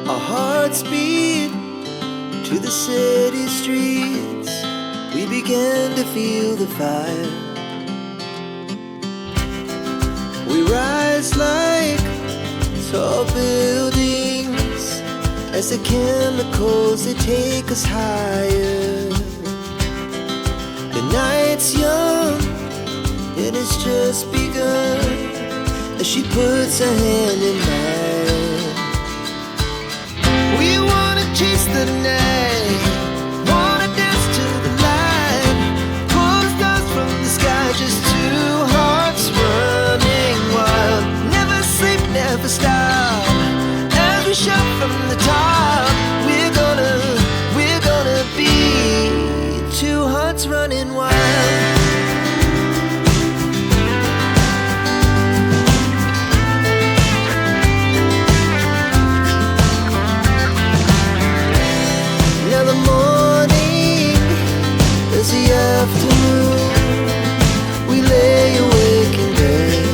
Our hearts beat to the city streets. We began to feel the fire. We rise like tall buildings as the chemicals, they take us higher. The night's young and it's just begun as she puts her hand in mine. We wanna chase the night, wanna dance to the light, pull the stars from the sky, just two hearts running wild. Never sleep, never stop, as we shout from the top. We're gonna be two hearts running wild. Now the morning is the afternoon. We lay awake in bed.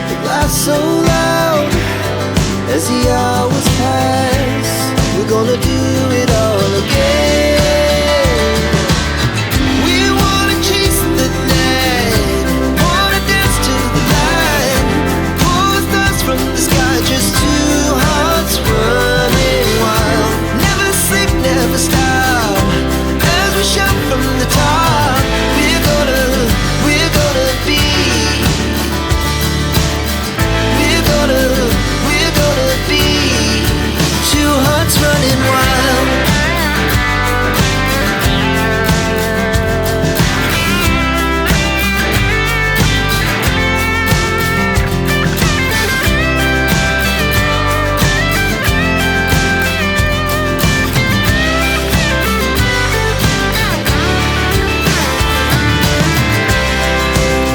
The laughs so loud as the hours pass. We're gonna do it all again. We wanna chase the night, wanna dance to the light, pull the stars from the sky, just two hearts running wild. Never sleep, never stop, as we shout from the top. We're gonna be, we're gonna be two hearts running wild.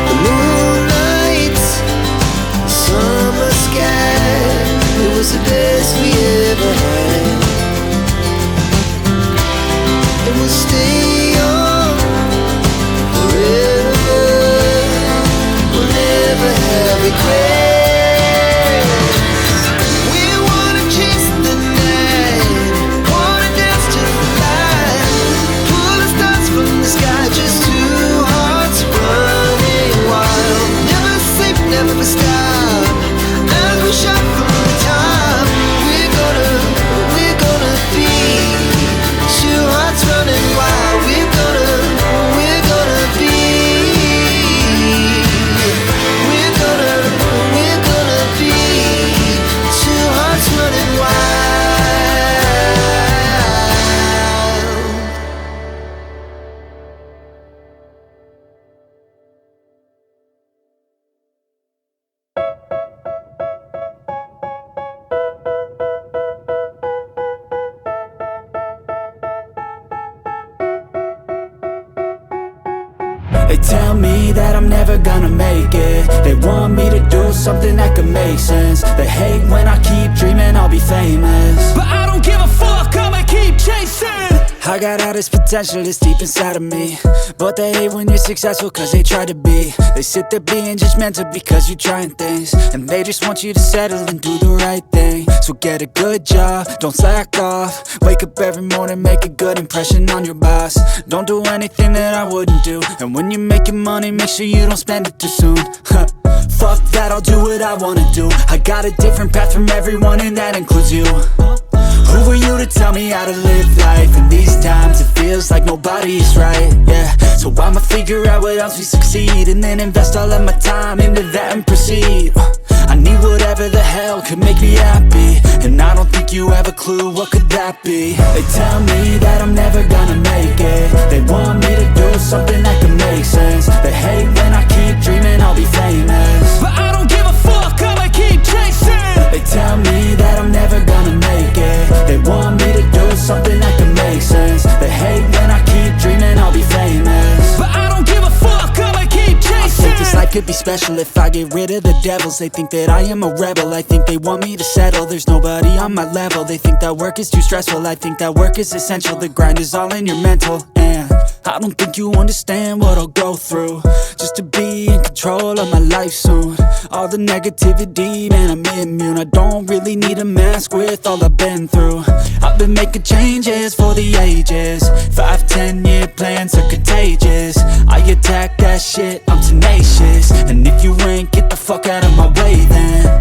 The moonlight, summer sky, it was the best we ever had. And we'll stay young forever. We'll never have regrets. We wanna chase the night, wanna dance to the light, pull the stars from the sky, just two hearts running wild. Never sleep, never stop, as we shout from the top. We're gonna be two hearts running wild. We're gonna be, we're gonna be two hearts running wild. They tell me that I'm never gonna make it. They want me to do something that could make sense. They hate when I keep dreaming I'll be famous, but I don't give a fuck, I'ma keep chasing. I got all this potential that's deep inside of me, but they hate when you're successful cause they try to be. They sit there being judgmental because you're trying things, and they just want you to settle and do the right thing. So get a good job, don't slack off, wake up every morning, make a good impression on your boss. Don't do anything that I wouldn't do, and when you're making money, make sure you don't spend it too soon. Fuck that, I'll do what I wanna do. I got a different path from everyone and that includes you. Who are you to tell me how to live life? In these times it feels like nobody's right, yeah. So I'ma figure out what else we succeed, and then invest all of my time into that and proceed. I need whatever the hell could make me happy, and I don't think you have a clue what could that be. They tell me that I'm never gonna make it. They want me to do something that can make sense. They hate when I keep dreaming I'll be famous, but I don't give a fuck, I'ma keep chasing. They tell me that I'm never gonna make it. They want me to do something that can make sense. They hate when I keep dreaming I'll be famous, but I don't give a fuck, I'ma keep chasing. I think this life could be special if I get rid of the devils. They think that I am a rebel, I think they want me to settle. There's nobody on my level. They think that work is too stressful, I think that work is essential. The grind is all in your mental, and I don't think you understand what I'll go through just to be in control of my life soon. All the negativity, man, I'm immune. I don't really need a mask with all I've been through. I've been making changes for the ages. 5-10 year plans are contagious. I attack that shit, I'm tenacious. And if you ain't, get the fuck out of my way then.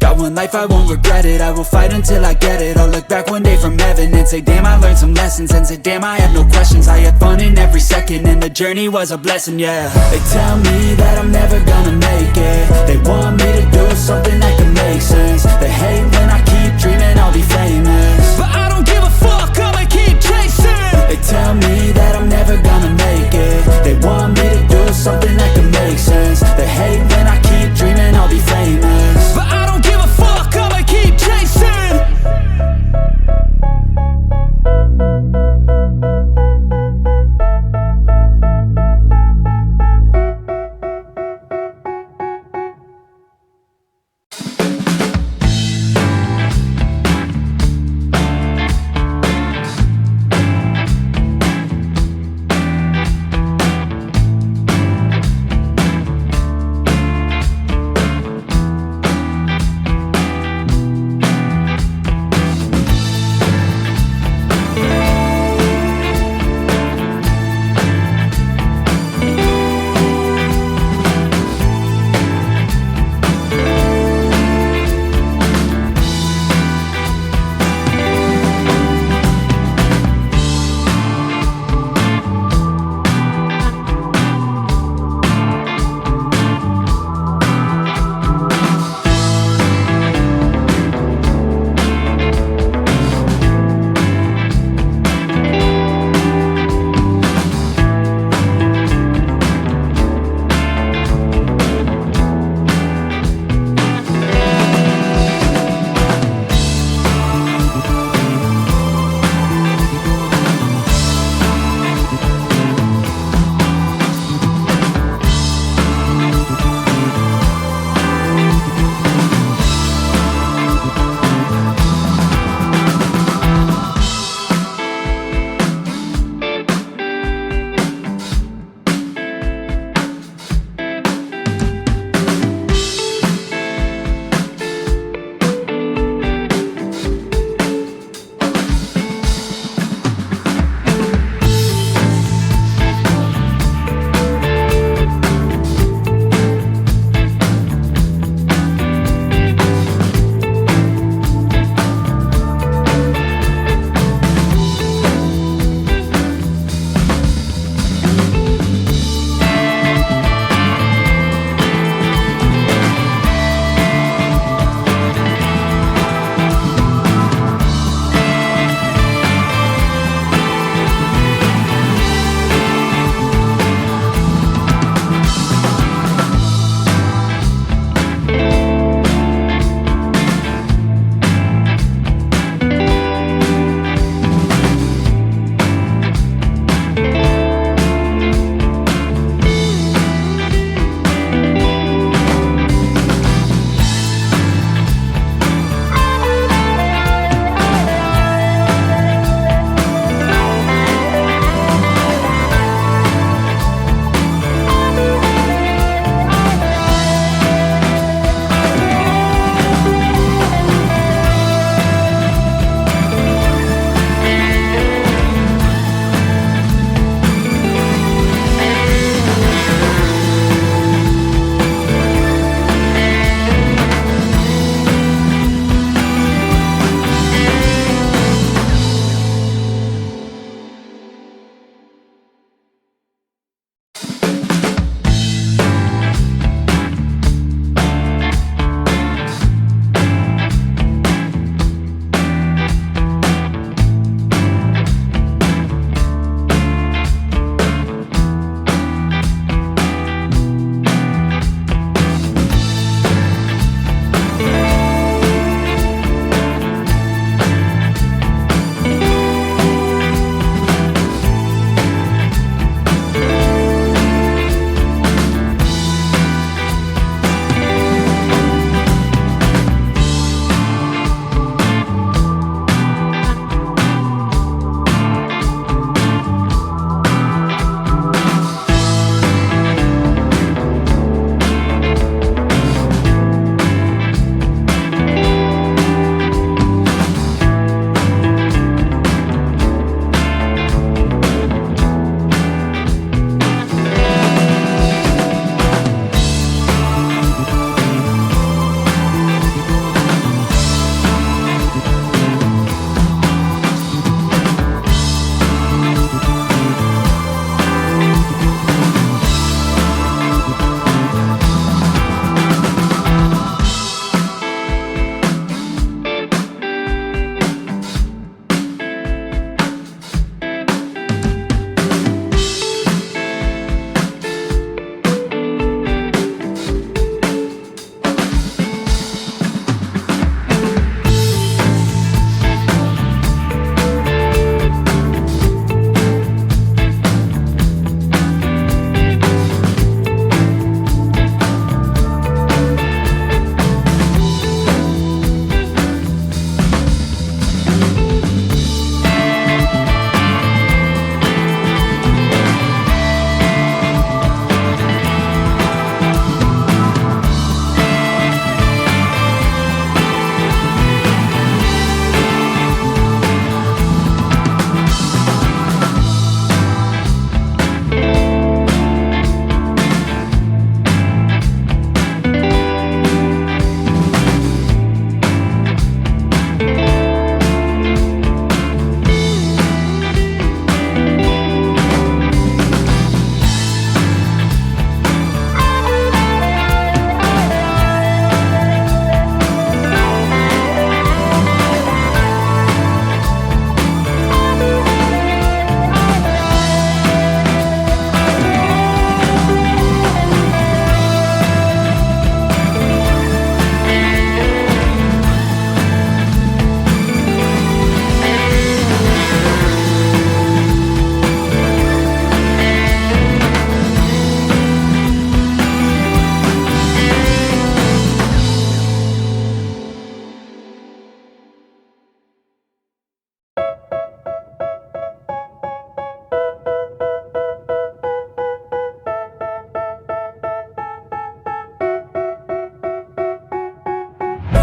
Got one life, I won't regret it. I will fight until I get it. I'll look back one day from heaven and say, damn, I learned some lessons. And say, damn, I had no questions. I had fun in every second, and the journey was a blessing, yeah. They tell me that I'm never gonna make it. They want me to do something that can make sense. They hate when I keep dreaming I'll be famous, but I don't give a fuck, I'ma keep chasing. They tell me that I'm never gonna make it. They want me to do something that can make sense. They hate when I keep dreaming I'll be famous, but I don't give a fuck, I'ma keep chasing.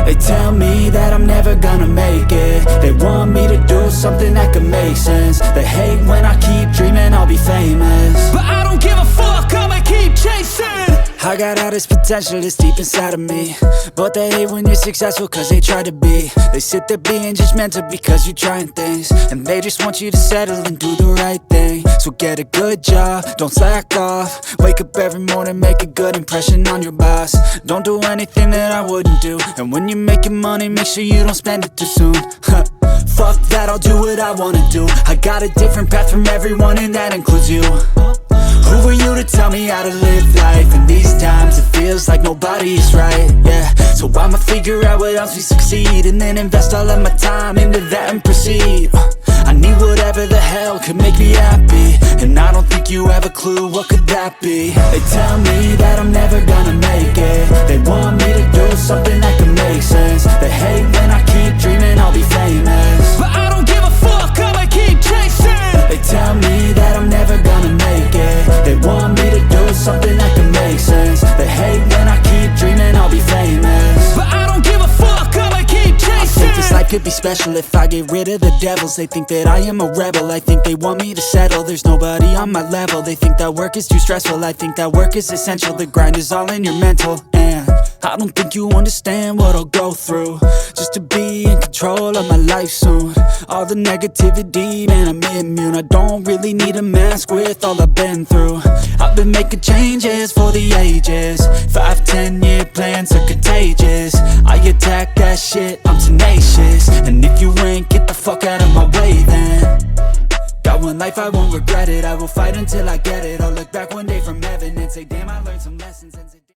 They tell me that I'm never gonna make it. They want me to do something that could make sense. They hate when I keep dreaming I'll be famous, but I don't give a fuck, I'ma keep chasing. I got all this potential that's deep inside of me, but they hate when you're successful cause they try to be. They sit there being judgmental because you're trying things, and they just want you to settle and do the right thing. So get a good job, don't slack off. Wake up every morning, make a good impression on your boss. Don't do anything that I wouldn't do, and when you're making money, make sure you don't spend it too soon. Fuck that, I'll do what I wanna do. I got a different path from everyone, and that includes you. Who are you to tell me how to live life? In these times it feels like nobody is right, yeah. So I'ma figure out what else we succeed, and then invest all of my time into that and proceed. I need whatever the hell could make me happy, and I don't think you have a clue what could that be. They tell me that I'm never gonna make it. They want me to do something that could make sense. They hate when I keep dreaming I'll be famous, but I don't give a fuck, I'ma keep chasing. They tell me that I'm never gonna make it. They want me to do something that can make sense. They hate when I keep dreaming I'll be famous, but I don't give a fuck, I'ma keep chasing. I think this life could be special if I get rid of the devils. They think that I am a rebel, I think they want me to settle. There's nobody on my level. They think that work is too stressful, I think that work is essential. The grind is all in your mental, and I don't think you understand what I'll go through just to be in control of my life soon. All the negativity, man, I'm immune. I don't really need a mask with all I've been through. I've been making changes for the ages. 5-10 year plans are contagious. I attack that shit, I'm tenacious. And if you ain't, get the fuck out of my way then. Got one life, I won't regret it. I will fight until I get it. I'll look back one day from heaven and say, damn, I learned some lessons.